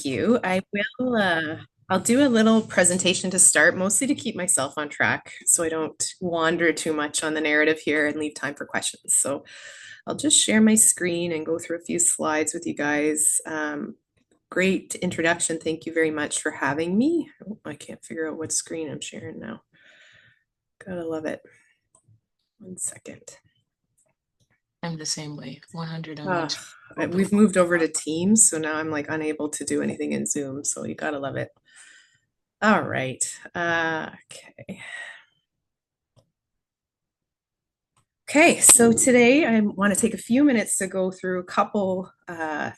Thank you. I'll do a little presentation to start, mostly to keep myself on track so I don't wander too much on the narrative here and leave time for questions. So I'll just share my screen and go through a few slides with you guys. Great introduction. Thank you very much for having me. Oh, I can't figure out what screen I'm sharing now. Gotta love it. 1 second. I'm the same way, 101. We've moved over to Teams, so now I'm like unable to do anything in Zoom, so you gotta love it. All right. Okay. Okay, so today I want to take a few minutes to go through a couple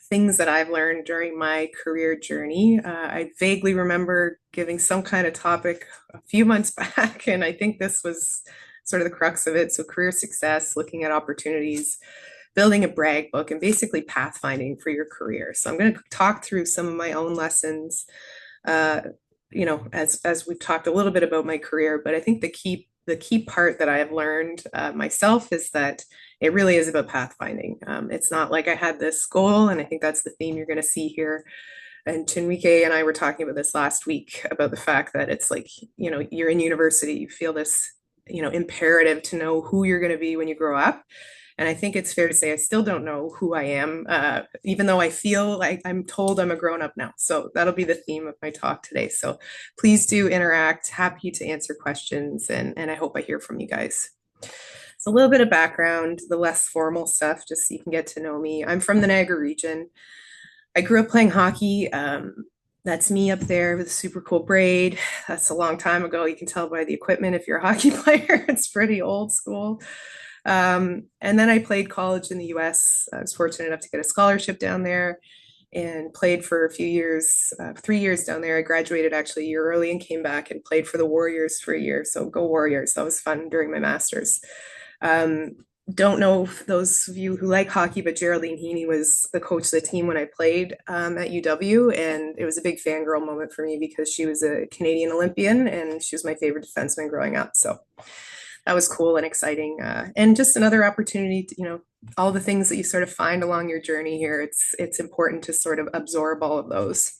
things that I've learned during my career journey. I vaguely remember giving some kind of topic a few months back, and I think this was sort of the crux of it. So, career success, looking at opportunities, building a brag book, and basically pathfinding for your career. So, I'm going to talk through some of my own lessons. Uh, as we've talked a little bit about my career, but I think the key part that I have learned myself is that it really is about pathfinding. It's not like I had this goal, and I think that's the theme you're going to see here. And Chinwike and I were talking about this last week about the fact that it's like, you're in university, you feel this, imperative to know who you're going to be when you grow up. And I think it's fair to say I still don't know who I am, even though I feel like I'm told I'm a grown up now. So that'll be the theme of my talk today. So please do interact. Happy to answer questions. And I hope I hear from you guys. So a little bit of background, the less formal stuff, just so you can get to know me. I'm from the Niagara region. I grew up playing hockey. That's me up there with a super cool braid. That's a long time ago. You can tell by the equipment if you're a hockey player. It's pretty old school. And then I played college in the US. I was fortunate enough to get a scholarship down there and played for a few years, 3 years down there. I graduated actually a year early and came back and played for the Warriors for a year. So go Warriors. That was fun during my master's. Um, don't know if those of you who like hockey, but Geraldine Heaney was the coach of the team when I played at UW. And it was a big fangirl moment for me because she was a Canadian Olympian and she was my favorite defenseman growing up. So that was cool and exciting. And just another opportunity to, all the things that you sort of find along your journey here, it's important to sort of absorb all of those.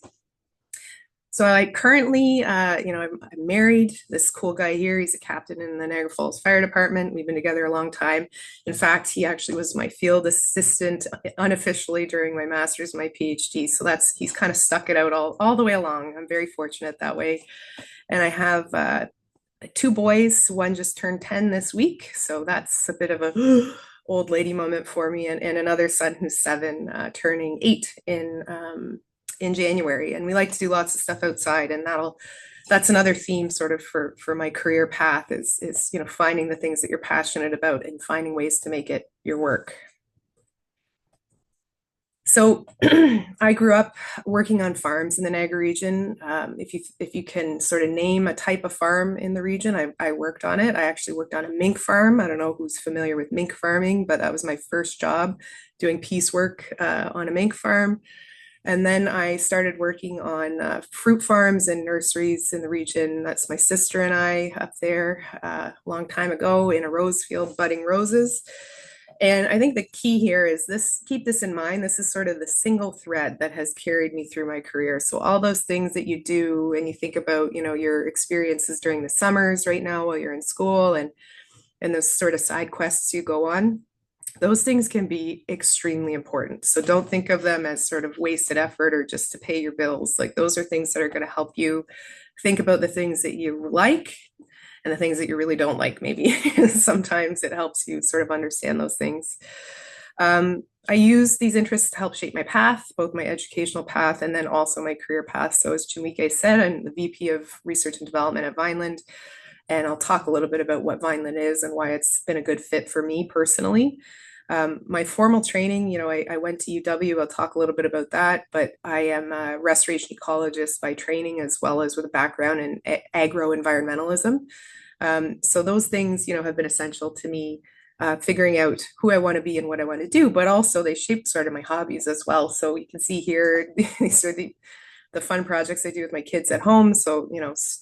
So I currently, I'm married. This cool guy here, he's a captain in the Niagara Falls Fire Department. We've been together a long time. In fact, he actually was my field assistant unofficially during my master's, my PhD. So he's kind of stuck it out all the way along. I'm very fortunate that way. And I have two boys. One just turned 10 this week. So that's a bit of a old lady moment for me. And another son who's 7, turning 8 in January. And we like to do lots of stuff outside. And that's another theme sort of for my career path is, finding the things that you're passionate about and finding ways to make it your work. So I grew up working on farms in the Niagara region. If you can sort of name a type of farm in the region, I worked on it. I actually worked on a mink farm. I don't know who's familiar with mink farming, but that was my first job doing piecework on a mink farm. And then I started working on fruit farms and nurseries in the region. That's my sister and I up there a long time ago in a rose field, budding roses. And I think the key here is keep this in mind. This is sort of the single thread that has carried me through my career. So all those things that you do and you think about, your experiences during the summers right now while you're in school and those sort of side quests you go on, those things can be extremely important. So don't think of them as sort of wasted effort or just to pay your bills. Like those are things that are going to help you think about the things that you like and the things that you really don't like, maybe. Sometimes it helps you sort of understand those things. I use these interests to help shape my path, both my educational path and then also my career path. So as Chumike said, I'm the VP of Research and Development at Vineland. And I'll talk a little bit about what Vineland is and why it's been a good fit for me personally. My formal training, I went to UW. I'll talk a little bit about that, but I am a restoration ecologist by training as well as with a background in agro-environmentalism. So those things, have been essential to me figuring out who I want to be and what I want to do, but also they shape sort of my hobbies as well. So you can see here, these are the fun projects I do with my kids at home. So,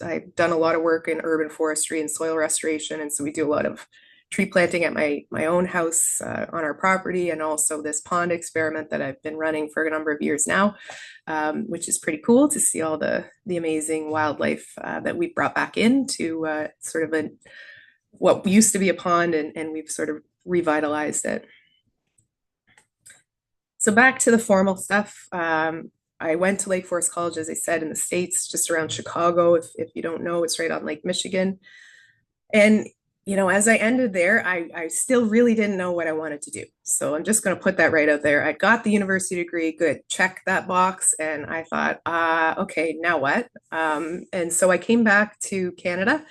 I've done a lot of work in urban forestry and soil restoration. And so we do a lot of tree planting at my own house on our property, and also this pond experiment that I've been running for a number of years now, which is pretty cool to see all the amazing wildlife that we've brought back into sort of what used to be a pond, and we've sort of revitalized it. So back to the formal stuff. I went to Lake Forest College, as I said, in the States, just around Chicago. If you don't know, it's right on Lake Michigan. And, as I ended there, I still really didn't know what I wanted to do. So I'm just going to put that right out there. I got the university degree, good, check that box. And I thought, okay, now what? And so I came back to Canada.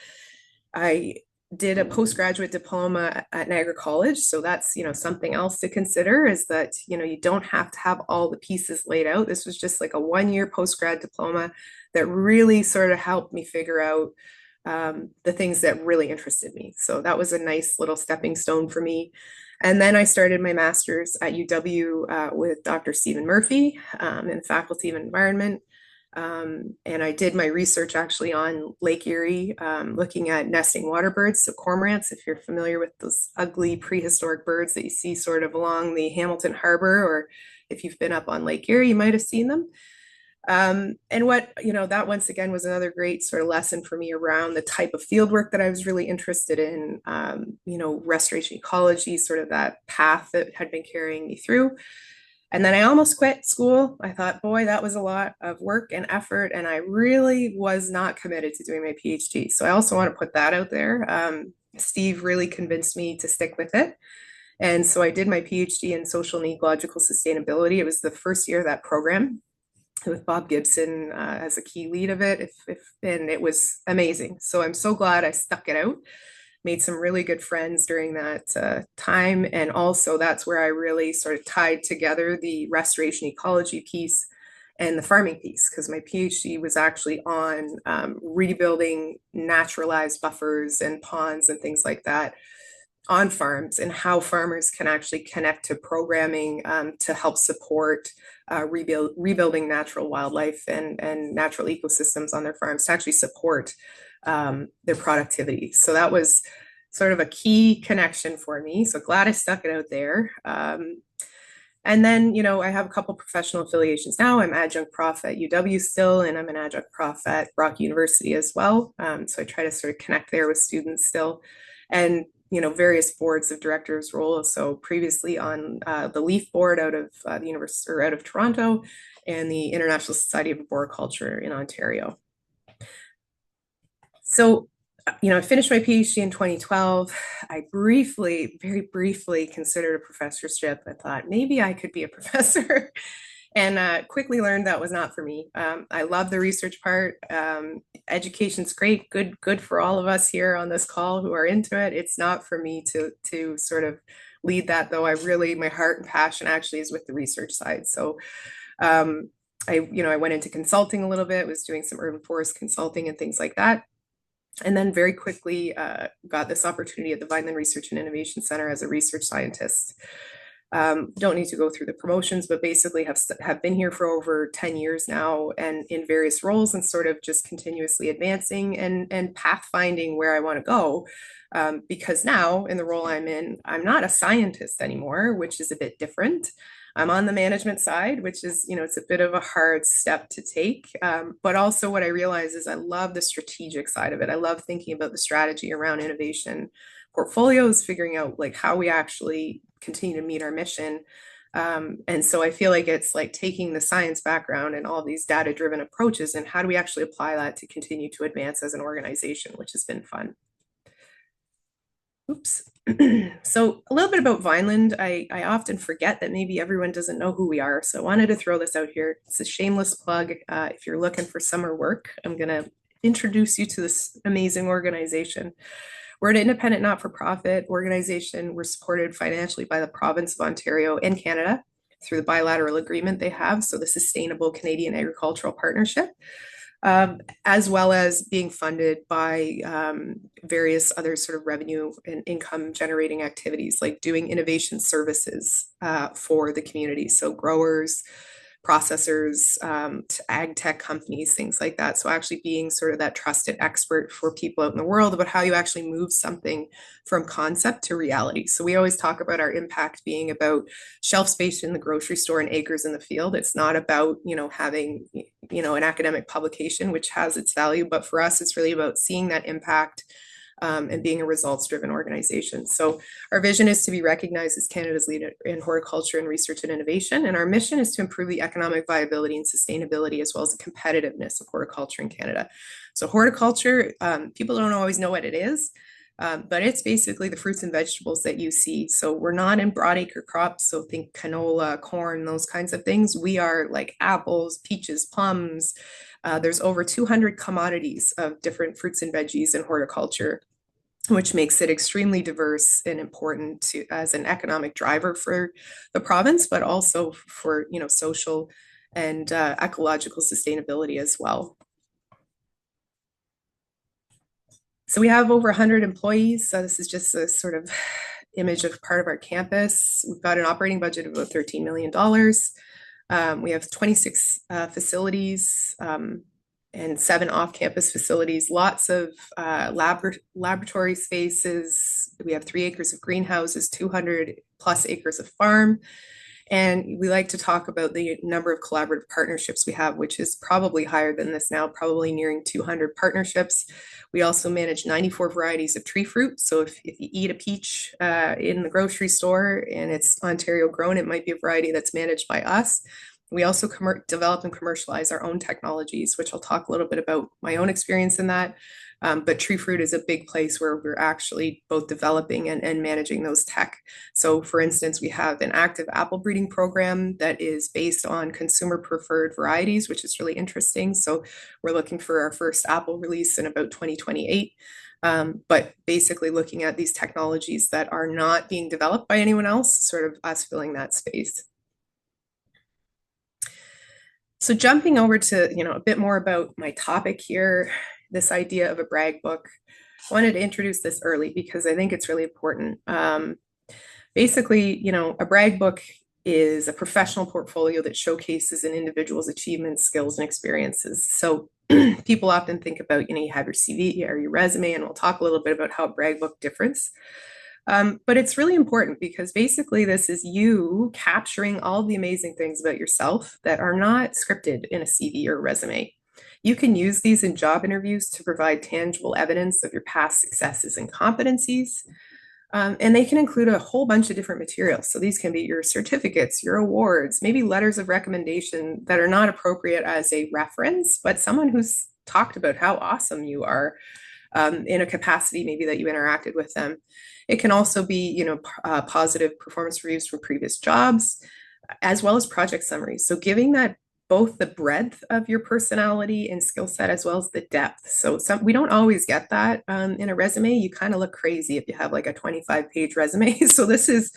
I did a postgraduate diploma at Niagara College. So that's, something else to consider is that, you don't have to have all the pieces laid out. This was just like a 1-year postgrad diploma that really sort of helped me figure out the things that really interested me. So that was a nice little stepping stone for me. And then I started my master's at UW with Dr. Stephen Murphy in the Faculty of Environment. And I did my research actually on Lake Erie, looking at nesting water birds, so cormorants, if you're familiar with those ugly prehistoric birds that you see sort of along the Hamilton Harbor, or if you've been up on Lake Erie, you might have seen them. And that once again was another great sort of lesson for me around the type of field work that I was really interested in, restoration ecology, sort of that path that had been carrying me through. And then I almost quit school. I thought, boy, that was a lot of work and effort, and I really was not committed to doing my PhD. So I also want to put that out there. Steve really convinced me to stick with it. And so I did my PhD in social and ecological sustainability. It was the first year of that program with Bob Gibson as a key lead of it, and it was amazing. So I'm so glad I stuck it out, made some really good friends during that time. And also that's where I really sort of tied together the restoration ecology piece and the farming piece, because my PhD was actually on rebuilding naturalized buffers and ponds and things like that on farms, and how farmers can actually connect to programming to help support rebuilding natural wildlife and natural ecosystems on their farms to actually support their productivity. So that was sort of a key connection for me. So glad I stuck it out there. And then, I have a couple professional affiliations now. I'm adjunct prof at UW still, and I'm an adjunct prof at Brock University as well. So I try to sort of connect there with students still. And various boards of directors roles. So previously on the LEAF board out of the university, or out of Toronto, and the International Society of Arboriculture in Ontario. So, I finished my PhD in 2012. I very briefly considered a professorship. I thought maybe I could be a professor. And quickly learned that was not for me. I love the research part. Education's great, good for all of us here on this call who are into it. It's not for me to sort of lead that, though. My heart and passion actually is with the research side. So I went into consulting a little bit, was doing some urban forest consulting and things like that. And then very quickly got this opportunity at the Vineland Research and Innovation Center as a research scientist. Don't need to go through the promotions, but basically have been here for over 10 years now, and in various roles, and sort of just continuously advancing and pathfinding where I want to go. Because now in the role I'm in, I'm not a scientist anymore, which is a bit different. I'm on the management side, which is, it's a bit of a hard step to take. But also what I realize is I love the strategic side of it. I love thinking about the strategy around innovation portfolios, figuring out like how we actually continue to meet our mission. And so I feel like it's like taking the science background and all these data-driven approaches, and how do we actually apply that to continue to advance as an organization, which has been fun. Oops. So a little bit about Vineland. I often forget that maybe everyone doesn't know who we are. So I wanted to throw this out here. It's a shameless plug. If you're looking for summer work, I'm going to introduce you to this amazing organization. We're an independent not-for-profit organization. We're supported financially by the province of Ontario and Canada through the bilateral agreement they have, so the Sustainable Canadian Agricultural Partnership, as well as being funded by various other sort of revenue and income generating activities, like doing innovation services for the community. So growers, processors, to ag tech companies, things like that. So actually being sort of that trusted expert for people out in the world about how you actually move something from concept to reality. So we always talk about our impact being about shelf space in the grocery store and acres in the field. It's not about, having, an academic publication, which has its value, but for us, it's really about seeing that impact, and being a results-driven organization. So our vision is to be recognized as Canada's leader in horticulture and research and innovation. And our mission is to improve the economic viability and sustainability, as well as the competitiveness of horticulture in Canada. So horticulture, people don't always know what it is. But it's basically the fruits and vegetables that you see. So we're not in broadacre crops. So think canola, corn, those kinds of things. We are like apples, peaches, plums. There's over 200 commodities of different fruits and veggies in horticulture, which makes it extremely diverse and important to as an economic driver for the province, but also for social and ecological sustainability as well. So we have over 100 employees. So this is just a sort of image of part of our campus. We've got an operating budget of about $13 million. We have 26 facilities, and 7 off-campus facilities, lots of laboratory spaces. We have 3 acres of greenhouses, 200 plus acres of farm. And we like to talk about the number of collaborative partnerships we have, which is probably higher than this now, probably nearing 200 partnerships. We also manage 94 varieties of tree fruit. So if you eat a peach in the grocery store and it's Ontario grown, it might be a variety that's managed by us. We also develop and commercialize our own technologies, which I'll talk a little bit about my own experience in that. But tree fruit is a big place where we're actually both developing and managing those tech. So for instance, we have an active apple breeding program that is based on consumer preferred varieties, which is really interesting. So we're looking for our first apple release in about 2028. But basically looking at these technologies that are not being developed by anyone else, sort of us filling that space. So jumping over to, a bit more about my topic here, this idea of a brag book. I wanted to introduce this early because I think it's really important. Basically, a brag book is a professional portfolio that showcases an individual's achievements, skills, and experiences. So people often think about, you have your CV or your resume, and we'll talk a little bit about how a brag book differs. But it's really important because basically this is you capturing all the amazing things about yourself that are not scripted in a CV or a resume. You can use these in job interviews to provide tangible evidence of your past successes and competencies. And they can include a whole bunch of different materials. So these can be your certificates, your awards, maybe letters of recommendation that are not appropriate as a reference, but someone who's talked about how awesome you are in a capacity maybe that you interacted with them. It can also be, positive performance reviews from previous jobs, as well as project summaries. So giving that both the breadth of your personality and skill set as well as the depth. So we don't always get that in a resume. You kind of look crazy if you have like a 25-page resume. So this is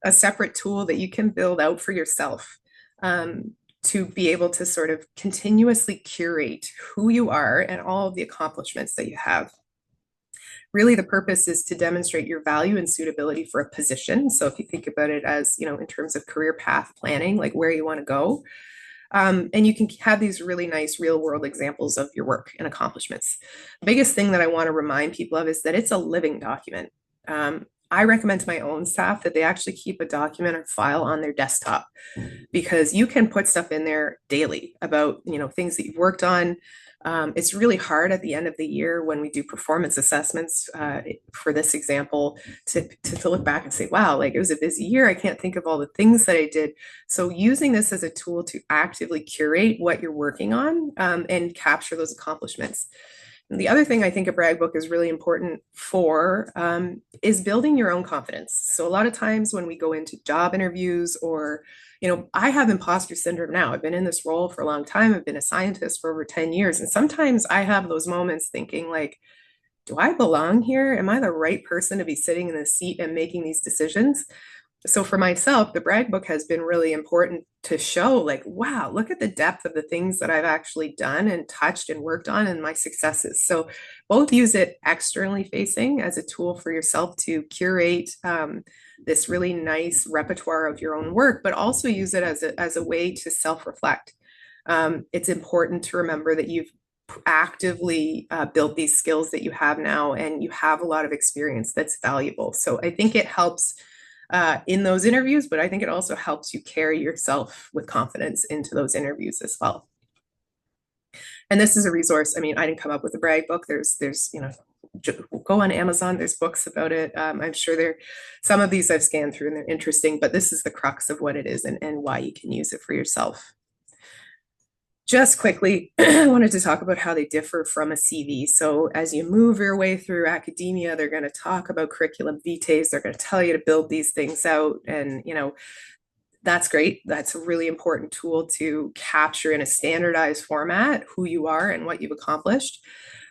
a separate tool that you can build out for yourself to be able to sort of continuously curate who you are and all of the accomplishments that you have. Really, the purpose is to demonstrate your value and suitability for a position. So if you think about it as, in terms of career path planning, like where you want to go, and you can have these really nice real world examples of your work and accomplishments. The biggest thing that I want to remind people of is that it's a living document. I recommend to my own staff that they actually keep a document or file on their desktop because you can put stuff in there daily about, things that you've worked on. It's really hard at the end of the year when we do performance assessments, for this example, to look back and say, wow, like it was a busy year. I can't think of all the things that I did. So using this as a tool to actively curate what you're working on, and capture those accomplishments. And the other thing I think a brag book is really important for is building your own confidence. So a lot of times when we go into job interviews or I have imposter syndrome now. I've been in this role for a long time. I've been a scientist for over 10 years. And sometimes I have those moments thinking like, do I belong here? Am I the right person to be sitting in this seat and making these decisions? So for myself, the brag book has been really important to show like, wow, look at the depth of the things that I've actually done and touched and worked on and my successes. So both use it externally facing as a tool for yourself to curate this really nice repertoire of your own work, but also use it as a way to self-reflect. It's important to remember that you've actively built these skills that you have now and you have a lot of experience that's valuable. So I think it helps in those interviews, but I think it also helps you carry yourself with confidence into those interviews as well. And this is a resource. I mean, I didn't come up with the brag book. Go on Amazon. There's books about it. I'm sure some of these I've scanned through and they're interesting, but this is the crux of what it is and why you can use it for yourself. Just quickly, I wanted to talk about how they differ from a CV. So as you move your way through academia, they're going to talk about curriculum vitae. They're going to tell you to build these things out. And, that's great. That's a really important tool to capture in a standardized format who you are and what you've accomplished.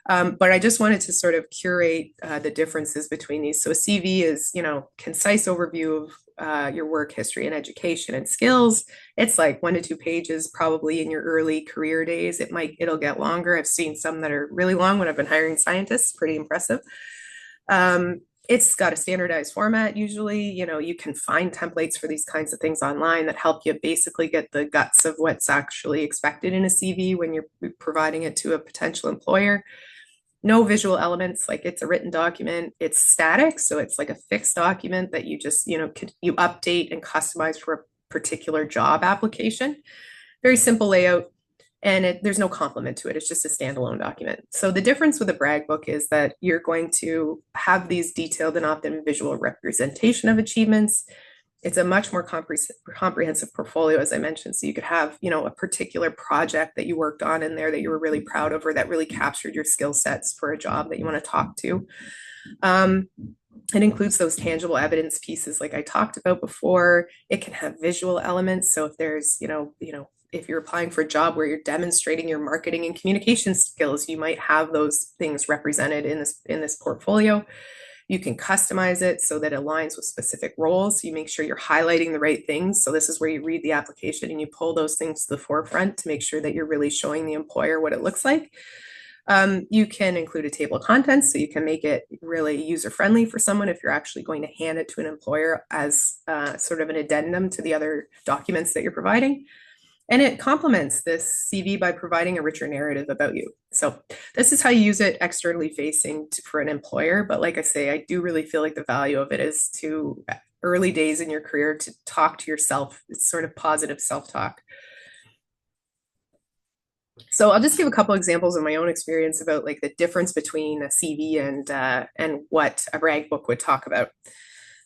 But I just wanted to sort of curate the differences between these. So a CV is, concise overview of your work history and education and skills. It's like 1 to 2 pages, probably in your early career days. It'll get longer. I've seen some that are really long when I've been hiring scientists, pretty impressive. It's got a standardized format. Usually, you can find templates for these kinds of things online that help you basically get the guts of what's actually expected in a CV when you're providing it to a potential employer. No visual elements, like it's a written document. It's static, so it's like a fixed document that you just, you update and customize for a particular job application. Very simple layout, and there's no complement to it. It's just a standalone document. So the difference with a brag book is that you're going to have these detailed and often visual representation of achievements. It's a much more comprehensive portfolio, as I mentioned. So you could have, a particular project that you worked on in there that you were really proud of, or that really captured your skill sets for a job that you want to talk to. It includes those tangible evidence pieces like I talked about before. It can have visual elements. So if there's, if you're applying for a job where you're demonstrating your marketing and communication skills, you might have those things represented in this portfolio. You can customize it so that it aligns with specific roles. So you make sure you're highlighting the right things. So this is where you read the application and you pull those things to the forefront to make sure that you're really showing the employer what it looks like. You can include a table of contents, so you can make it really user-friendly for someone if you're actually going to hand it to an employer as sort of an addendum to the other documents that you're providing. And it complements this CV by providing a richer narrative about you. So this is how you use it externally facing for an employer. But like I say, I do really feel like the value of it is to early days in your career to talk to yourself. It's sort of positive self-talk. So I'll just give a couple examples of my own experience about like the difference between a CV and what a brag book would talk about.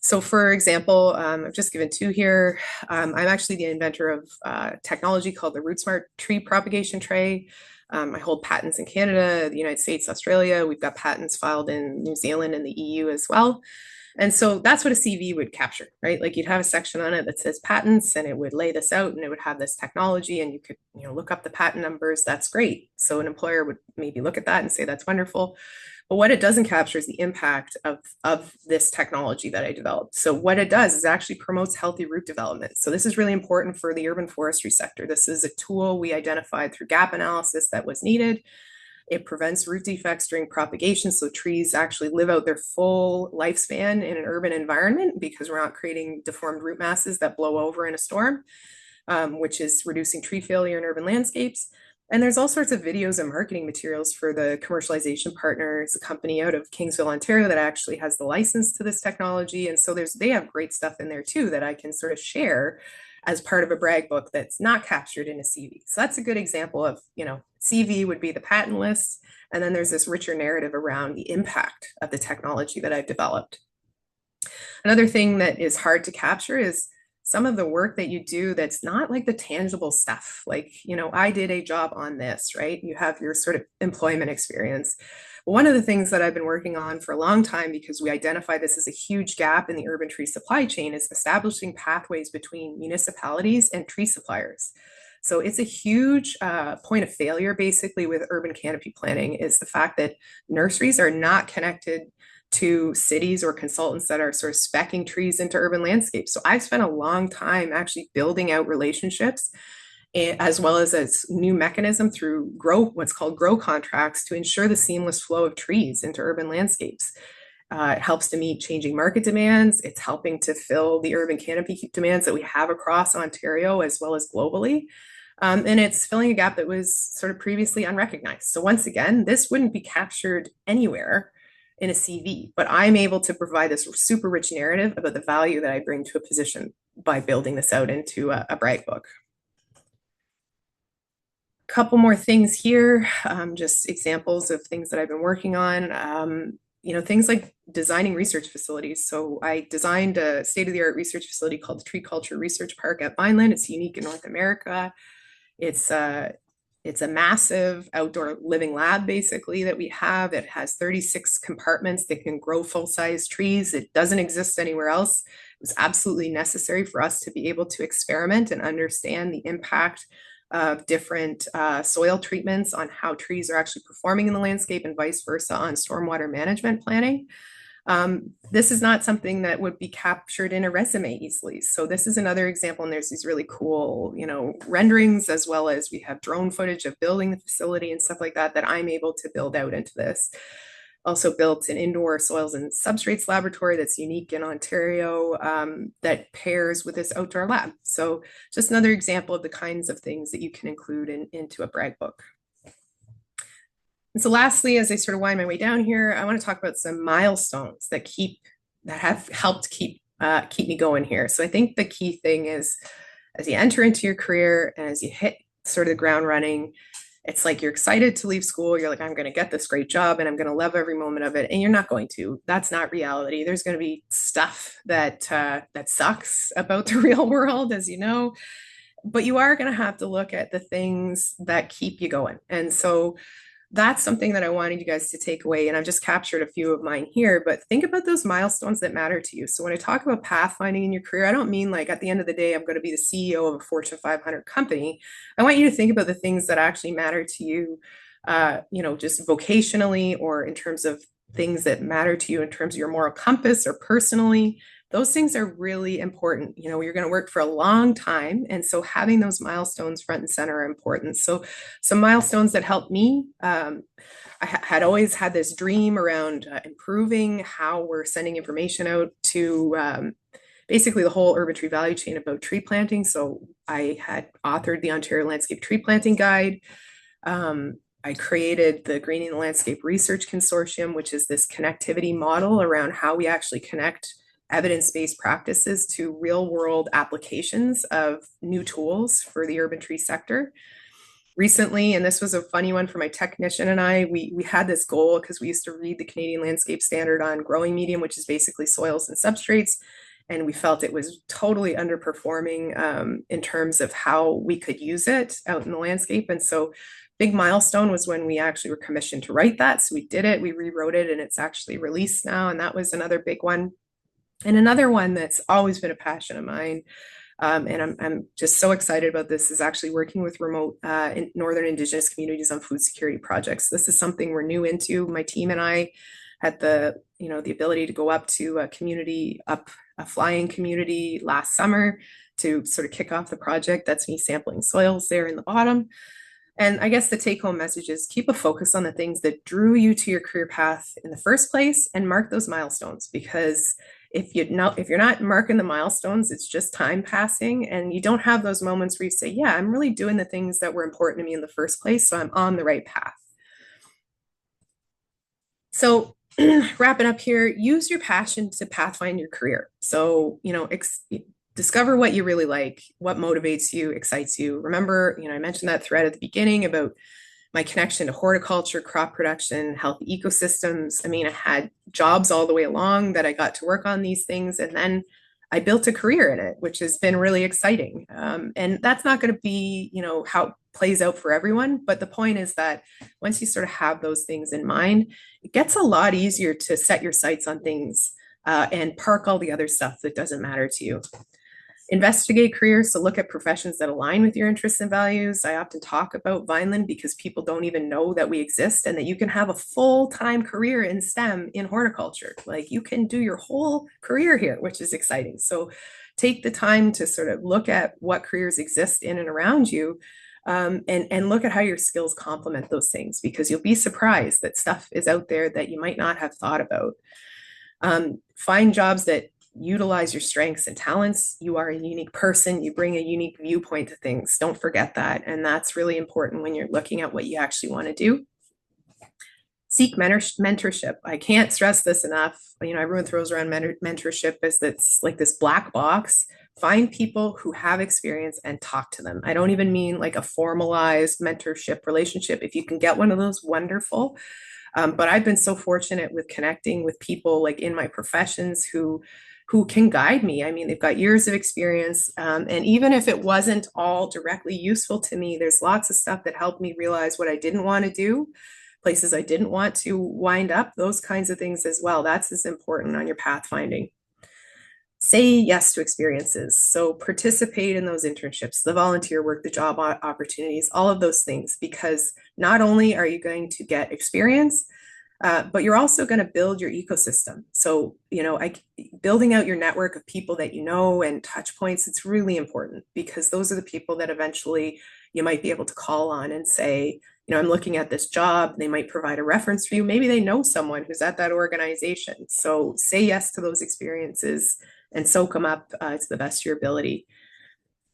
So for example, I've just given two here. I'm actually the inventor of technology called the RootSmart tree propagation tray. I hold patents in Canada, the United States, Australia. We've got patents filed in New Zealand and the EU as well. And so that's what a CV would capture, right? Like you'd have a section on it that says patents and it would lay this out and it would have this technology and you could, look up the patent numbers. That's great. So an employer would maybe look at that and say, that's wonderful. But what it doesn't capture is the impact of this technology that I developed. So what it does is actually promotes healthy root development. So this is really important for the urban forestry sector. This is a tool we identified through gap analysis that was needed. It prevents root defects during propagation, so trees actually live out their full lifespan in an urban environment because we're not creating deformed root masses that blow over in a storm, which is reducing tree failure in urban landscapes. And there's all sorts of videos and marketing materials for the commercialization partner. It's a company out of Kingsville, Ontario that actually has the license to this technology. And so they have great stuff in there too that I can sort of share as part of a brag book that's not captured in a CV. So that's a good example of, CV would be the patent list. And then there's this richer narrative around the impact of the technology that I've developed. Another thing that is hard to capture is some of the work that you do that's not like the tangible stuff. Like, I did a job on this, right? You have your sort of employment experience. One of the things that I've been working on for a long time, because we identify this as a huge gap in the urban tree supply chain, is establishing pathways between municipalities and tree suppliers. So it's a huge point of failure, basically, with urban canopy planning is the fact that nurseries are not connected to cities or consultants that are sort of speccing trees into urban landscapes. So I've spent a long time actually building out relationships as well as a new mechanism through what's called grow contracts to ensure the seamless flow of trees into urban landscapes. It helps to meet changing market demands. It's helping to fill the urban canopy demands that we have across Ontario as well as globally. And it's filling a gap that was sort of previously unrecognized. So once again, this wouldn't be captured anywhere in a CV, but I'm able to provide this super rich narrative about the value that I bring to a position by building this out into a brag book. Couple more things here, just examples of things that I've been working on. Things like designing research facilities. So I designed a state-of-the-art research facility called the Tree Culture Research Park at Vineland. It's unique in North America. It's a massive outdoor living lab, basically, that we have. It has 36 compartments that can grow full-size trees. It doesn't exist anywhere else. It was absolutely necessary for us to be able to experiment and understand the impact of different soil treatments on how trees are actually performing in the landscape and vice versa on stormwater management planning. This is not something that would be captured in a resume easily. So this is another example, and there's these really cool, renderings, as well as we have drone footage of building the facility and stuff like that, that I'm able to build out into this. Also built an indoor soils and substrates laboratory that's unique in Ontario, that pairs with this outdoor lab. So just another example of the kinds of things that you can include into a brag book. And so lastly, as I sort of wind my way down here, I want to talk about some milestones that have helped keep me going here. So I think the key thing is, as you enter into your career and as you hit sort of the ground running, it's like you're excited to leave school. You're like, I'm going to get this great job and I'm going to love every moment of it. And you're not going to. That's not reality. There's going to be stuff that sucks about the real world, as you know. But you are going to have to look at the things that keep you going. And so that's something that I wanted you guys to take away. And I've just captured a few of mine here, but think about those milestones that matter to you. So when I talk about pathfinding in your career, I don't mean like at the end of the day, I'm going to be the CEO of a Fortune 500 company. I want you to think about the things that actually matter to you, just vocationally, or in terms of things that matter to you in terms of your moral compass or personally. Those things are really important. You're going to work for a long time. And so having those milestones front and center are important. So some milestones that helped me, I had always had this dream around improving how we're sending information out to basically the whole urban tree value chain about tree planting. So I had authored the Ontario Landscape Tree Planting Guide. I created the Greening the Landscape Research Consortium, which is this connectivity model around how we actually connect evidence-based practices to real-world applications of new tools for the urban tree sector. Recently, and this was a funny one for my technician and I, we had this goal because we used to read the Canadian Landscape Standard on growing medium, which is basically soils and substrates, and we felt it was totally underperforming in terms of how we could use it out in the landscape. And so big milestone was when we actually were commissioned to write that. So we did it, we rewrote it, and it's actually released now. And that was another big one. And another one that's always been a passion of mine, and I'm just so excited about this, is actually working with remote in Northern Indigenous communities on food security projects. This is something we're new into. My team and I had the ability to go up to a flying community last summer to sort of kick off the project. That's me sampling soils there in the bottom. And I guess the take-home message is keep a focus on the things that drew you to your career path in the first place and mark those milestones, because if you're not marking the milestones, it's just time passing, and you don't have those moments where you say, yeah, I'm really doing the things that were important to me in the first place, so I'm on the right path. So wrapping up here, use your passion to pathfind your career. So, discover what you really like, what motivates you, excites you. Remember, I mentioned that thread at the beginning about my connection to horticulture, crop production, healthy ecosystems. I mean, I had jobs all the way along that I got to work on these things. And then I built a career in it, which has been really exciting. And that's not going to be, how it plays out for everyone. But the point is that once you sort of have those things in mind, it gets a lot easier to set your sights on things and park all the other stuff that doesn't matter to you. Investigate careers, so look at professions that align with your interests and values. I often talk about Vineland because people don't even know that we exist and that you can have a full-time career in STEM in horticulture. Like you can do your whole career here, which is exciting. So take the time to sort of look at what careers exist in and around you, and look at how your skills complement those things, because you'll be surprised that stuff is out there that you might not have thought about. Find jobs that utilize your strengths and talents. You are a unique person. You bring a unique viewpoint to things. Don't forget that. And that's really important when you're looking at what you actually want to do. Seek mentorship. I can't stress this enough. You know, everyone throws around mentorship as it's like this black box. Find people who have experience and talk to them. I don't even mean like a formalized mentorship relationship. If you can get one of those, wonderful. But I've been so fortunate with connecting with people like in my professions who can guide me. I mean, they've got years of experience, and even if it wasn't all directly useful to me, there's lots of stuff that helped me realize what I didn't want to do, places I didn't want to wind up, those kinds of things as well. That's as important on your pathfinding. Say yes to experiences. So participate in those internships, the volunteer work, the job opportunities, all of those things, because not only are you going to get experience, but you're also going to build your ecosystem. So, you know, building out your network of people that you know and touch points, it's really important, because those are the people that eventually you might be able to call on and say, you know, I'm looking at this job. They might provide a reference for you. Maybe they know someone who's at that organization. So say yes to those experiences and soak them up to the best of your ability.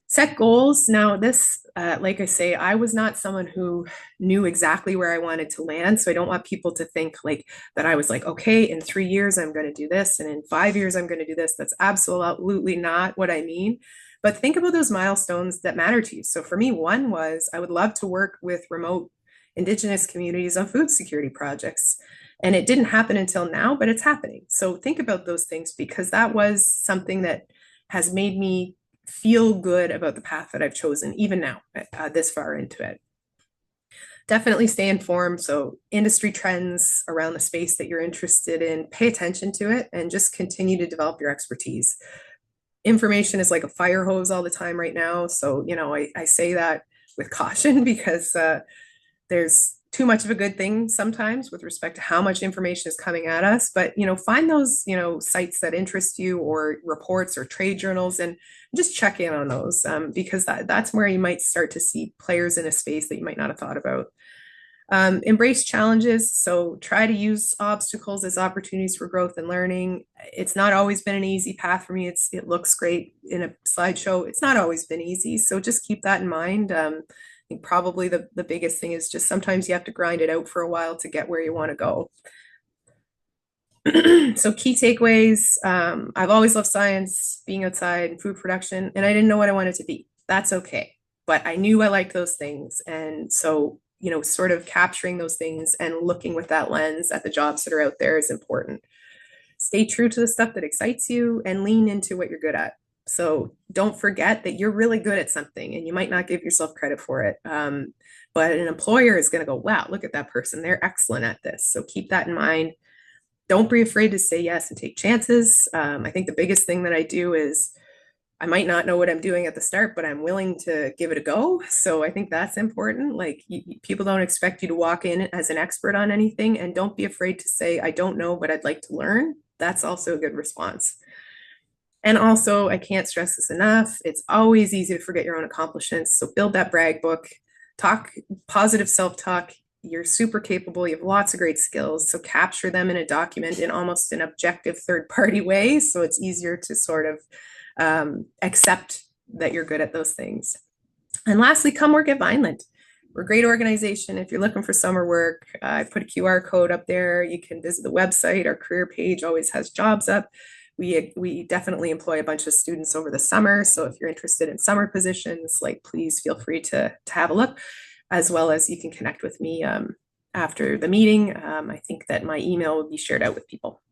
Set goals. Now, this, like I say, I was not someone who knew exactly where I wanted to land. So I don't want people to think like that I was like, okay, in 3 years, I'm going to do this. And in 5 years, I'm going to do this. That's absolutely not what I mean. But think about those milestones that matter to you. So for me, one was I would love to work with remote Indigenous communities on food security projects. And it didn't happen until now, but it's happening. So think about those things, because that was something that has made me feel good about the path that I've chosen, even now, this far into it. Definitely stay informed. So industry trends around the space that you're interested in, pay attention to it and just continue to develop your expertise. Information is like a fire hose all the time right now. So, you know, I say that with caution because there's too much of a good thing sometimes with respect to how much information is coming at us. But, you know, find those, you know, sites that interest you, or reports or trade journals, and just check in on those, because that's where you might start to see players in a space that you might not have thought about. Embrace challenges. So try to use obstacles as opportunities for growth and learning. It's not always been an easy path for me. It looks great in a slideshow. It's not always been easy. So just keep that in mind. I think probably the biggest thing is just sometimes you have to grind it out for a while to get where you want to go. So key takeaways. I've always loved science, being outside, and food production, and I didn't know what I wanted to be. That's okay. But I knew I liked those things. And so, you know, sort of capturing those things and looking with that lens at the jobs that are out there is important. Stay true to the stuff that excites you and lean into what you're good at. So don't forget that you're really good at something and you might not give yourself credit for it. But an employer is going to go, wow, look at that person. They're excellent at this. So keep that in mind. Don't be afraid to say yes and take chances. I think the biggest thing that I do is I might not know what I'm doing at the start, but I'm willing to give it a go. So I think that's important. Like people don't expect you to walk in as an expert on anything, and don't be afraid to say, I don't know, but I'd like to learn. That's also a good response. And also, I can't stress this enough. It's always easy to forget your own accomplishments. So build that brag book, talk positive self-talk. You're super capable. You have lots of great skills. So capture them in a document in almost an objective third-party way. So it's easier to sort of accept that you're good at those things. And lastly, come work at Vineland. We're a great organization. If you're looking for summer work, I put a QR code up there. You can visit the website. Our career page always has jobs up. We definitely employ a bunch of students over the summer. So if you're interested in summer positions, like please feel free to have a look, as well as you can connect with me after the meeting. I think that my email will be shared out with people.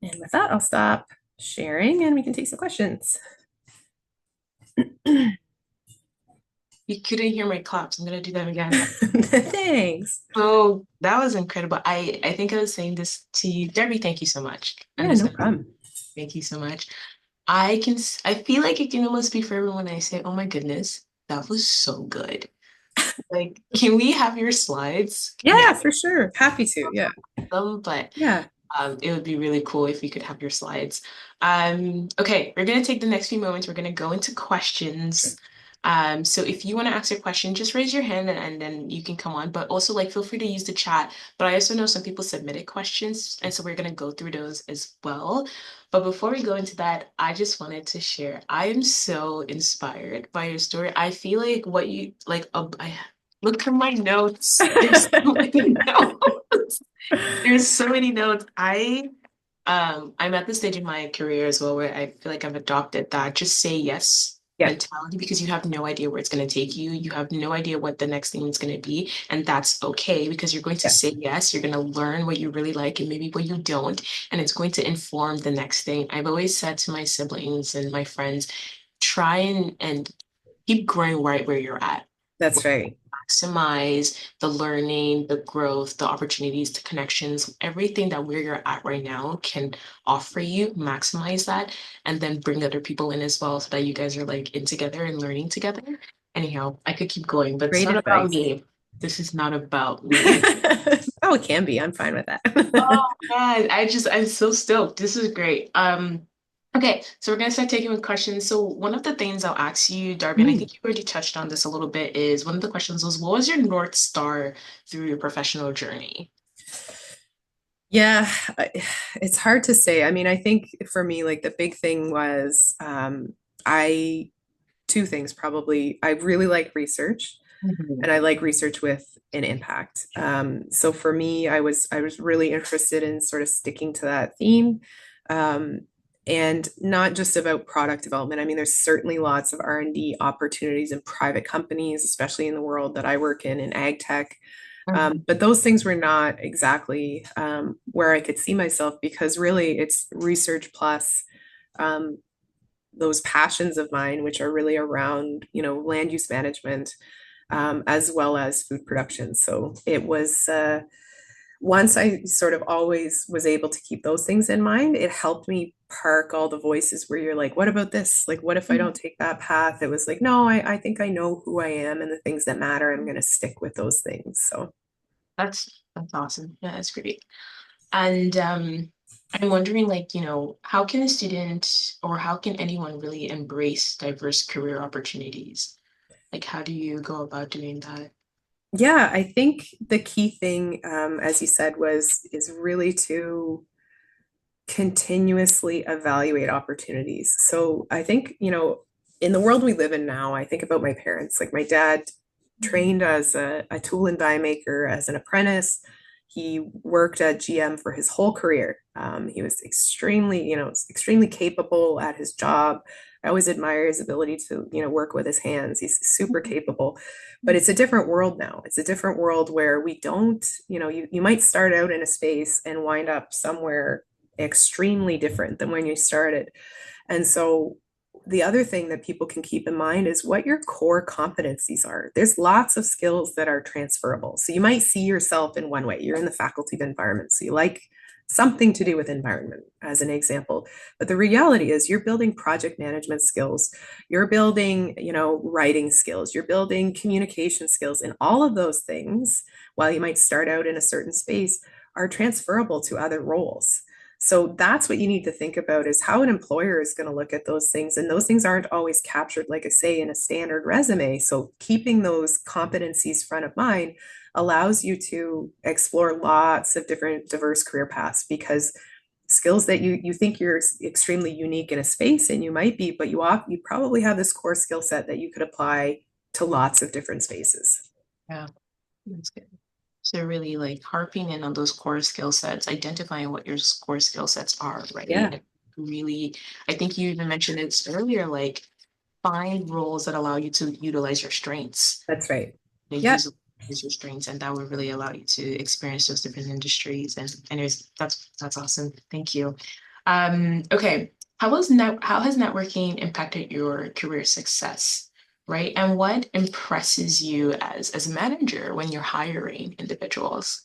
And with that, I'll stop sharing and we can take some questions. You couldn't hear my claps. I'm gonna do them again. Thanks. Oh, that was incredible. I think I was saying this to you. Darby, thank you so much. Yeah, no problem. Thank you so much. I feel like it can almost speak for everyone when I say, oh my goodness, that was so good. Like, can we have your slides? Yeah, Yeah, for sure. Happy to. Yeah. but Yeah. it would be really cool if we could have your slides. Okay, we're gonna take the next few moments. We're gonna go into questions. So if you want to ask a question, just raise your hand and then you can come on. But also like feel free to use the chat. But I also know some people submitted questions, and so we're gonna go through those as well. But before we go into that, I just wanted to share. I am so inspired by your story. I feel like what you like. I look at my notes. There's so many notes. There's so many notes. I'm at the stage in my career as well where I feel like I've adopted that just say yes Yeah. mentality because you have no idea where it's going to take you. You have no idea what the next thing is going to be. And that's okay because you're going to Yeah. say yes. You're going to learn what you really like and maybe what you don't. And it's going to inform the next thing. I've always said to my siblings and my friends, try and keep growing right where you're at, That's right. maximize the learning, the growth, the opportunities, the connections, everything that where you're at right now can offer you, maximize that, and then bring other people in as well so that you guys are like in together and learning together. Anyhow, I could keep going, but it's Great not about advice. me. This is not about me. Oh, it can be. I'm fine with Oh that. man, I'm so stoked. This is great. Okay, so we're gonna start taking with questions. So one of the things I'll ask you, Darby, and I think you already touched on this a little bit, is one of the questions was, what was your North Star through your professional journey? Yeah, it's hard to say. I mean, I think for me, like the big thing was I two things probably. I really like research Mhm. and I like research with an impact. So for me, I was really interested in sort of sticking to that theme. Um, and not just about product development. I mean, there's certainly lots of R&D opportunities in private companies, especially in the world that I work in ag tech. Mhm. But those things were not exactly where I could see myself because really it's research plus um, those passions of mine, which are really around, land use management as well as food production. So it was once I sort of always was able to keep those things in mind, it helped me park all the voices where you're like, what about this? Like, what if I don't take that path? It was like, no, I think I know who I am and the things that matter. I'm going to stick with those things. So, That's awesome. Yeah, that's great. And I'm wondering, like, how can a student or how can anyone really embrace diverse career opportunities? Like, how do you go about doing that? yeah, I think the key thing, as you said, is really to continuously evaluate opportunities. So I think, in the world we live in now, I think about my parents. Like my dad trained as a tool and die maker as an apprentice. He worked at GM for his whole career. He was extremely capable at his job. I always admire his ability to, work with his hands. He's super capable, but it's a different world now. It's a different world where we don't, you might start out in a space and wind up somewhere extremely different than when you started. And so the other thing that people can keep in mind is what your core competencies are. There's lots of skills that are transferable. So you might see yourself in one way. You're in the faculty of environment. So you like something to do with environment as an example. But the reality is you're building project management skills. You're building, writing skills. You're building communication skills. And all of those things, while you might start out in a certain space, are transferable to other roles. So that's what you need to think about is how an employer is going to look at those things. And those things aren't always captured, like I say, in a standard resume. So keeping those competencies front of mind allows you to explore lots of different diverse career paths because skills that you think you're extremely unique in a space and you might be, but you probably have this core skill set that you could apply to lots of different spaces. Yeah, that's good. So really like harping in on those core skill sets, identifying what your core skill sets are, right? Yeah, And really, I think you even mentioned this earlier, like find roles that allow you to utilize your strengths. that's right. Yeah. Use your strengths, and that will really allow you to experience those different industries. And anyways, that's awesome. Thank you. Okay. How has networking impacted your career success? Right. And what impresses you as a manager when you're hiring individuals?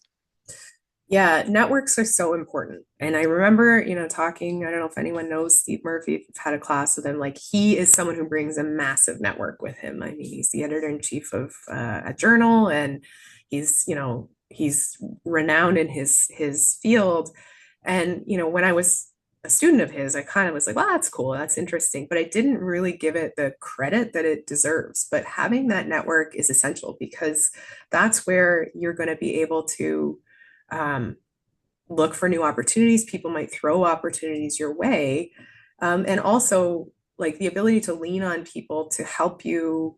Yeah, networks are so important. And I remember, talking, I don't know if anyone knows Steve Murphy, if you've had a class with him, like he is someone who brings a massive network with him. I mean, he's the editor-in-chief of a journal, and he's renowned in his field. And, when I was a student of his, I kind of was like, well, that's cool, that's interesting. But I didn't really give it the credit that it deserves. But having that network is essential because that's where you're going to be able to um, look for new opportunities. People might throw opportunities your way. And also, like the ability to lean on people to help you,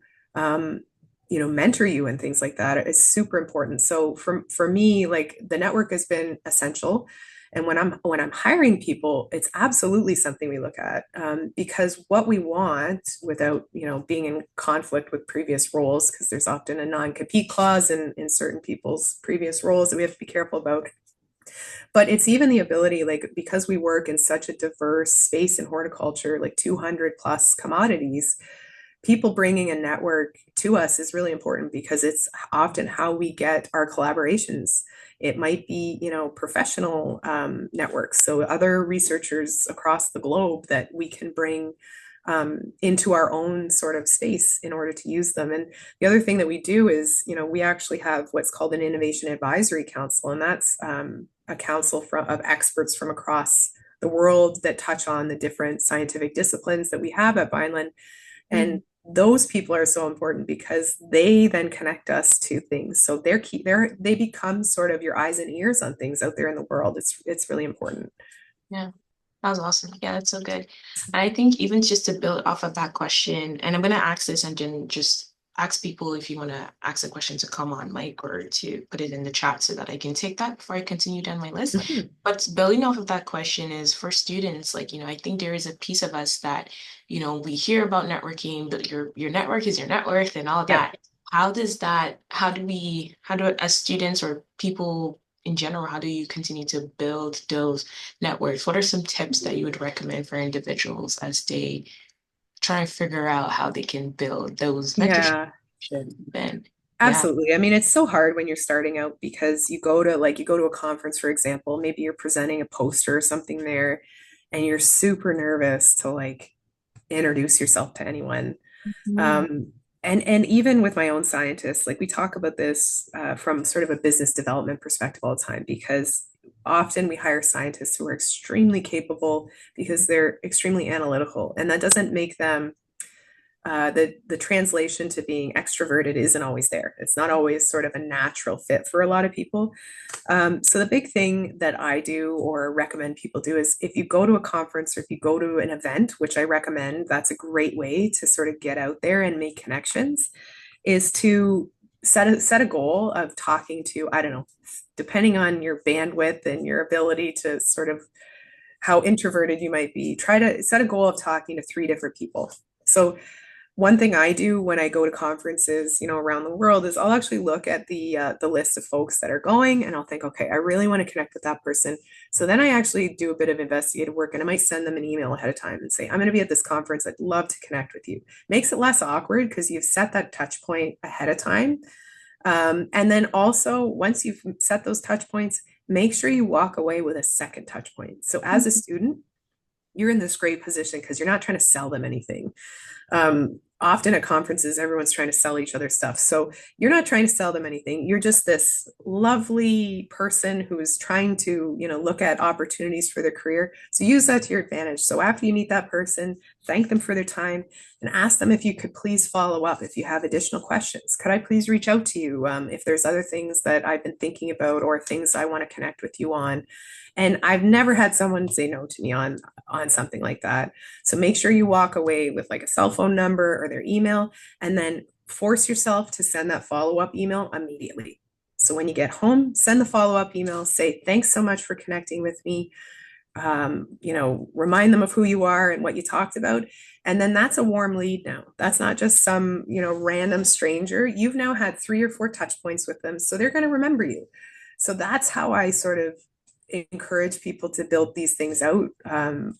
mentor you and things like that is super important. So for me, like the network has been essential. And when I'm hiring people, it's absolutely something we look at because what we want, without being in conflict with previous roles, because there's often a non-compete clause in certain people's previous roles that we have to be careful about. But it's even the ability, like, because we work in such a diverse space in horticulture, like 200 plus commodities, people bringing a network to us is really important because it's often how we get our collaborations. It might be, professional networks, so other researchers across the globe that we can bring into our own sort of space in order to use them. And the other thing that we do is, we actually have what's called an Innovation Advisory Council, and that's a council of experts from across the world that touch on the different scientific disciplines that we have at Vineland. And Mm. those people are so important because they then connect us to things. So they become sort of your eyes and ears on things out there in the world. It's really important. Yeah. That was awesome. Yeah, that's so good. And I think even just to build off of that question, and I'm gonna ask this and then just ask people if you want to ask a question to come on mic or to put it in the chat so that I can take that before I continue down my list. Mhm. But building off of that question is for students, like, I think there is a piece of us that, we hear about networking, but your network is your net worth and all Yep. that. How do as students or people in general, how do you continue to build those networks? What are some tips that you would recommend for individuals as they try and figure out how they can build those mentorship Yeah. and yeah. Absolutely. I mean, it's so hard when you're starting out because you go to a conference, for example, maybe you're presenting a poster or something there, and you're super nervous to like introduce yourself to anyone. Mhm. And even with my own scientists, like we talk about this from sort of a business development perspective all the time, because often we hire scientists who are extremely capable because they're extremely analytical, and that doesn't make them the translation to being extroverted isn't always there. It's not always sort of a natural fit for a lot of people. So the big thing that I do or recommend people do is if you go to a conference or if you go to an event, which I recommend, that's a great way to sort of get out there and make connections, is to set a goal of talking to, I don't know, depending on your bandwidth and your ability to sort of how introverted you might be, try to set a goal of talking to three different people. So one thing I do when I go to conferences, around the world is I'll actually look at the list of folks that are going, and I'll think, okay, I really want to connect with that person. So then I actually do a bit of investigative work, and I might send them an email ahead of time and say, I'm going to be at this conference. I'd love to connect with you. Makes it less awkward because you've set that touch point ahead of time. And then also, once you've set those touch points, make sure you walk away with a second touch point. So as a student, you're in this great position because you're not trying to sell them anything. Often at conferences, everyone's trying to sell each other stuff. So you're not trying to sell them anything. You're just this lovely person who's trying to, look at opportunities for their career. So use that to your advantage. So after you meet that person, thank them for their time and ask them if you could please follow up if you have additional questions. Could I please reach out to you if there's other things that I've been thinking about or things I want to connect with you on? And I've never had someone say no to me on something like that. So make sure you walk away with like a cell phone number or their email, and then force yourself to send that follow-up email immediately. So when you get home, send the follow-up email, say, thanks so much for connecting with me. Remind them of who you are and what you talked about. And then that's a warm lead now. That's not just some, random stranger. You've now had 3 or 4 touch points with them. So they're going to remember you. So that's how I sort of encourage people to build these things out,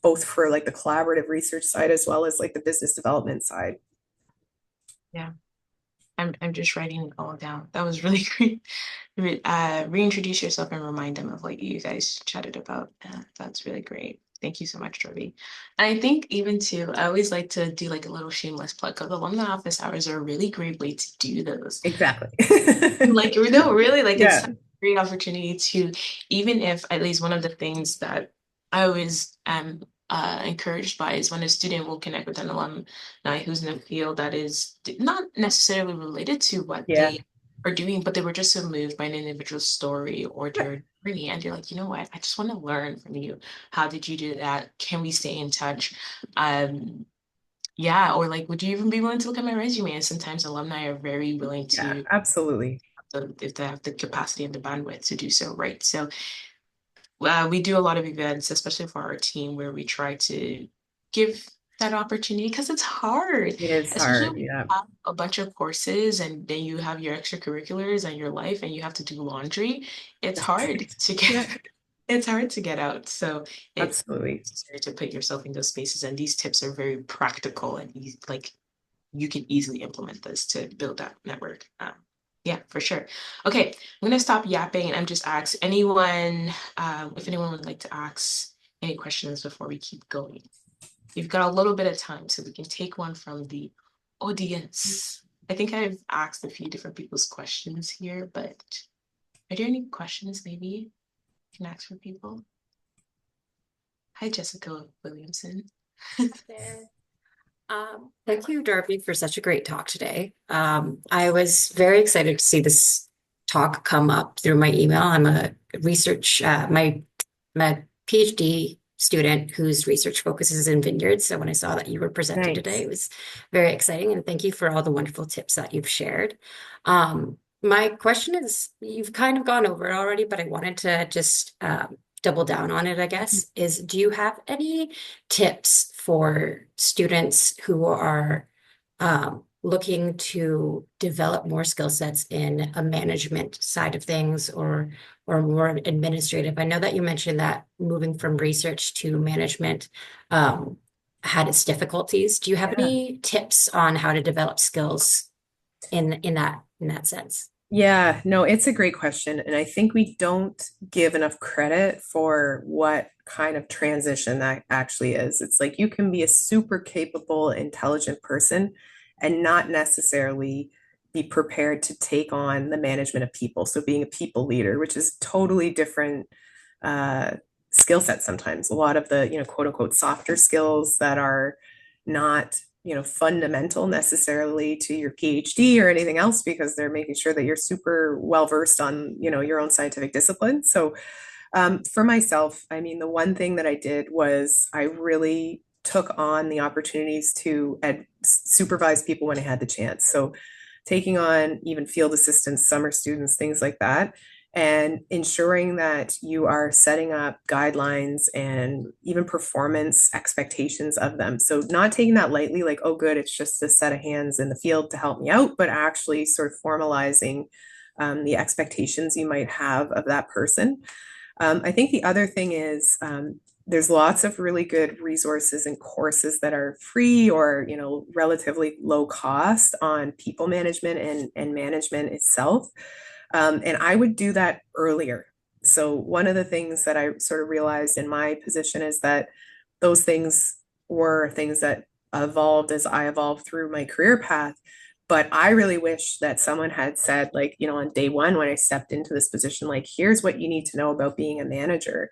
both for like the collaborative research side as well as like the business development side. Yeah. I'm just writing it all down. That was really great. Reintroduce yourself and remind them of what you guys chatted about. That's really great. Thank you so much, Darby. And I think even too, I always like to do like a little shameless plug because alumni office hours are a really great way to do those. Exactly. Like, you know, really, like it's Yeah. such a great opportunity to, even if at least one of the things that I always am encouraged by is when a student will connect with an alumni who's in a field that is not necessarily related to what Yeah. they are doing, but they were just so moved by an individual story or Yeah. their journey, and you're like, you know what, I just want to learn from you. How did you do that? Can we stay in touch? Yeah, or like, would you even be willing to look at my resume? And sometimes alumni are very willing Yeah, to absolutely. if they have the capacity and the bandwidth to do so, right? So we do a lot of events, especially for our team, where we try to give that opportunity because it's hard, It is especially hard. when you Yeah. have a bunch of courses and then you have your extracurriculars and your life and you have to do laundry. It's hard to get Yeah, it's hard to get out. So it's absolutely. necessary to put yourself in those spaces. And these tips are very practical and easy, like you can easily implement this to build that network. Yeah, for sure. Okay, I'm gonna stop yapping and I'm just ask anyone, if anyone would like to ask any questions before we keep going. We've got a little bit of time, so we can take one from the audience. I think I've asked a few different people's questions here, but are there any questions maybe I can ask for people? Hi, Jessica Williamson. There. Thank you, Darby, for such a great talk today. I was very excited to see this talk come up through my email. I'm a research, my PhD student whose research focuses in vineyards. So when I saw that you were presenting today, Nice. it was very exciting. And thank you for all the wonderful tips that you've shared. My question is, you've kind of gone over it already, but I wanted to just double down on it, I guess, is do you have any tips for students who are looking to develop more skill sets in a management side of things or more administrative? I know that you mentioned that moving from research to management had its difficulties. Do you have Yeah. any tips on how to develop skills in that sense? Yeah, no, it's a great question. And I think we don't give enough credit for what kind of transition that actually is. It's like you can be a super capable, intelligent person and not necessarily be prepared to take on the management of people. So being a people leader, which is totally different uh, skill set sometimes. A lot of the, quote unquote, softer skills that are not fundamental necessarily to your PhD or anything else because they're making sure that you're super well versed on your own scientific discipline. So for myself, I mean, the one thing that I did was I really took on the opportunities to supervise people when I had the chance. So taking on even field assistants, summer students, things like that, and ensuring that you are setting up guidelines and even performance expectations of them. So not taking that lightly, like, oh, good, it's just a set of hands in the field to help me out, but actually sort of formalizing the expectations you might have of that person. I think the other thing is there's lots of really good resources and courses that are free or relatively low cost on people management and management itself. And I would do that earlier. So one of the things that I sort of realized in my position is that those things were things that evolved as I evolved through my career path. But I really wish that someone had said, like, on day one when I stepped into this position, like, here's what you need to know about being a manager,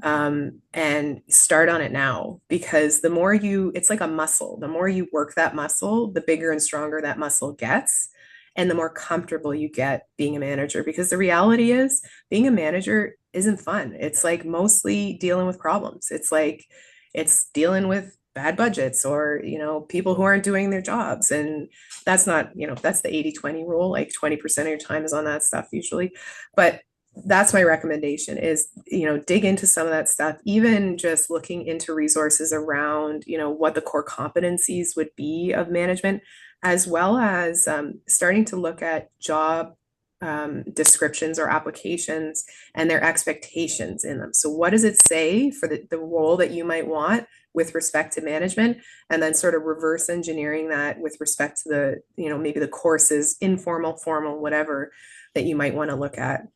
and start on it now. Because the more it's like a muscle, the more you work that muscle, the bigger and stronger that muscle gets. And the more comfortable you get being a manager. Because the reality is, being a manager isn't fun. It's like mostly dealing with problems. It's like, it's dealing with bad budgets or people who aren't doing their jobs, and that's not, that's the 80-20 rule. Like 20% of your time is on that stuff usually. But that's my recommendation is, dig into some of that stuff, even just looking into resources around, what the core competencies would be of management, as well as starting to look at job descriptions or applications and their expectations in them. So what does it say for the role that you might want with respect to management, and then sort of reverse engineering that with respect to the, maybe the courses, informal, formal, whatever, that you might want to look at.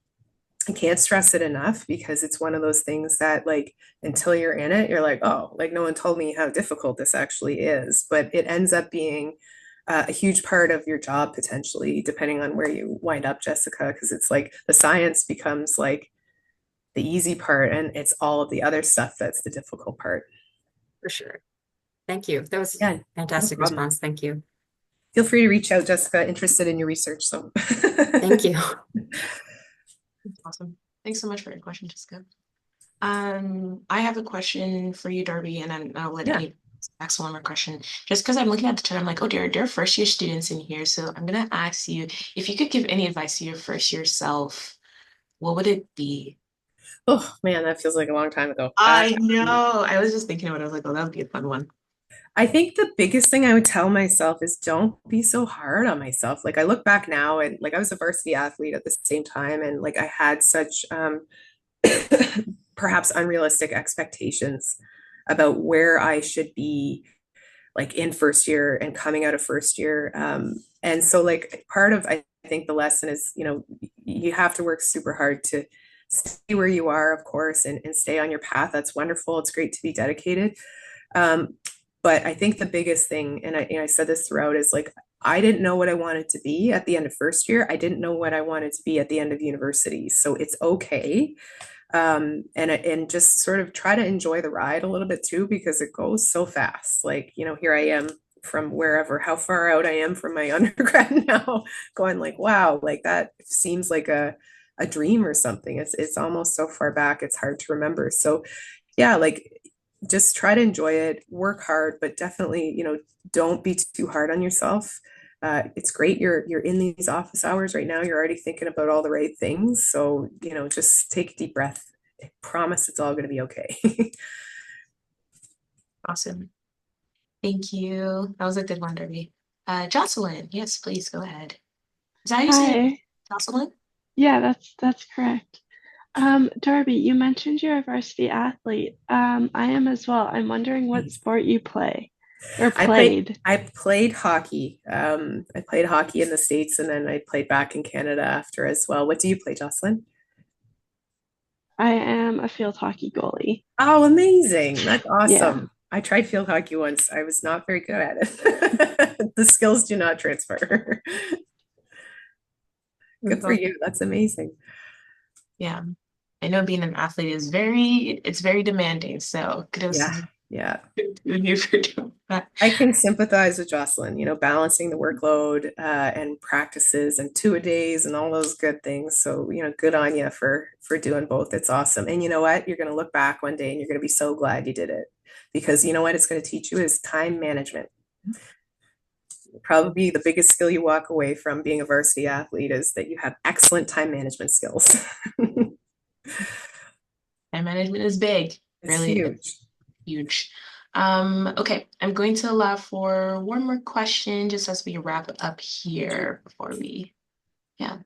I can't stress it enough because it's one of those things that, like, until you're in it, you're like, oh, like, no one told me how difficult this actually is. But it ends up being a huge part of your job potentially, depending on where you wind up, Jessica, because it's like the science becomes like the easy part, and it's all of the other stuff that's the difficult part. For sure. Thank you. That was a Yeah, no fantastic problem. response. Thank you. Feel free to reach out, Jessica, interested in your research. So Thank you. That's awesome. Thanks so much for your question, Jessica. I have a question for you, Darby, and I'll let yeah. any ask one more question. Just because I'm looking at the chat, I'm like, oh, there are first year students in here. So I'm gonna ask you if you could give any advice to your first year self, what would it be? Oh man, that feels like a long time ago. I know. I was just thinking about it. I was like, oh, that would be a fun one. I think the biggest thing I would tell myself is don't be so hard on myself. Like I look back now, and like I was a varsity athlete at the same time, and like I had such perhaps unrealistic expectations about where I should be, like in first year and coming out of first year. And so like part of, I think the lesson is, you have to work super hard to stay where you are, of course, and stay on your path. That's wonderful. It's great to be dedicated. Um, but I think the biggest thing, and I said this throughout, is like, I didn't know what I wanted to be at the end of first year. I didn't know what I wanted to be at the end of university. So it's okay. And just sort of try to enjoy the ride a little bit too, because it goes so fast. Like, here I am from wherever, how far out I am from my undergrad now, going like, wow, like that seems like a dream or something. It's almost so far back, it's hard to remember. So yeah, like just try to enjoy it, work hard, but definitely, don't be too hard on yourself. It's great you're in these office hours right now. You're already thinking about all the right things. So, just take a deep breath. I promise it's all going to be okay. Awesome. Thank you. That was a good one, Darby. Jocelyn, yes, please go ahead. Is that how you say it? Hi. Jocelyn? Yeah, that's correct. Darby, you mentioned you're a varsity athlete. I am as well. I'm wondering what sport you play or I played played. I played hockey. I played hockey in the States, and then I played back in Canada after as well. What do you play, Jocelyn? I am a field hockey goalie. Oh, amazing. That's Yeah. awesome. I tried field hockey once. I was not very good at it. The skills do not transfer. Good for you. That's amazing. Yeah. I know being an athlete is it's very demanding. So kudos Yeah, yeah. to you for doing that. I can sympathize with Jocelyn, balancing the workload and practices and two-a-days and all those good things. So, good on you for doing both. It's awesome. And you know what? You're going to look back one day and you're going to be so glad you did it, because you know what it's going to teach you is time management. Probably the biggest skill you walk away from being a varsity athlete is that you have excellent time management skills. Time management is big. It's Really, huge. it's huge. Okay, I'm going to allow for one more question just as we wrap up here before we, yeah.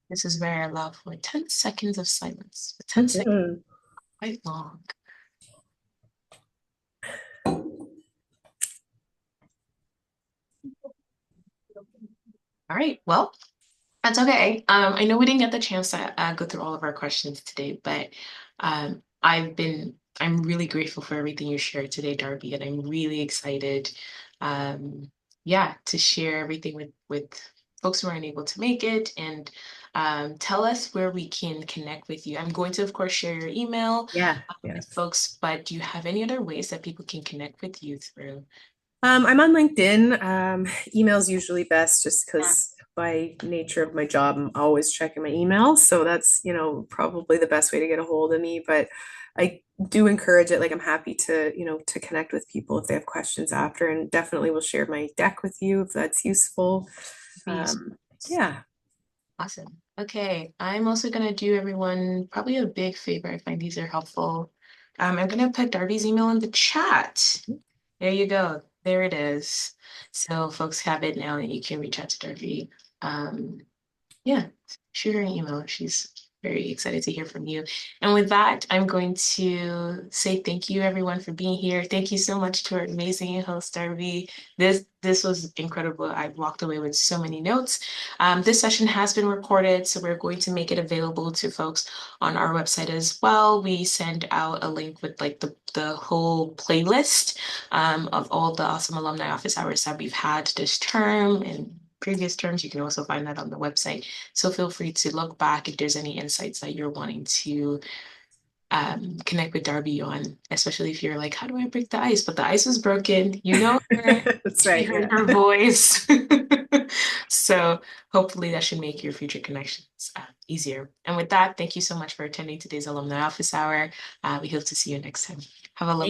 This is where I allow for 10 seconds of silence. But 10 seconds, quite long. All right, well, that's okay. I know we didn't get the chance to go through all of our questions today, but I'm really grateful for everything you shared today, Darby, and I'm really excited, yeah, to share everything with folks who aren't able to make it, and tell us where we can connect with you. I'm going to, of course, share your email Yeah, yeah. with folks, but do you have any other ways that people can connect with you through? I'm on LinkedIn. Email's usually best just because by nature of my job, I'm always checking my email. So that's, probably the best way to get a hold of me. But I do encourage it. Like I'm happy to, to connect with people if they have questions after, and definitely will share my deck with you if that's useful. Please. Yeah. Awesome. Okay, I'm also gonna do everyone probably a big favor. I find these are helpful. I'm gonna put Darby's email in the chat. There you go. There it is. So folks have it now, and you can reach out to Darby. Yeah, shoot her an email. She's very excited to hear from you. And with that, I'm going to say thank you, everyone, for being here. Thank you so much to our amazing host, Darby. This was incredible. I walked away with so many notes. This session has been recorded, so we're going to make it available to folks on our website as well. We send out a link with like the whole playlist of all the awesome alumni office hours that we've had this term and previous terms. You can also find that on the website. So feel free to look back if there's any insights that you're wanting to connect with Darby on, especially if you're like, how do I break the ice? But the ice was broken. You know her. That's You right. heard Yeah. her voice. So hopefully that should make your future connections easier. And with that, thank you so much for attending today's Alumni Office Hour. We hope to see you next time. Have a lovely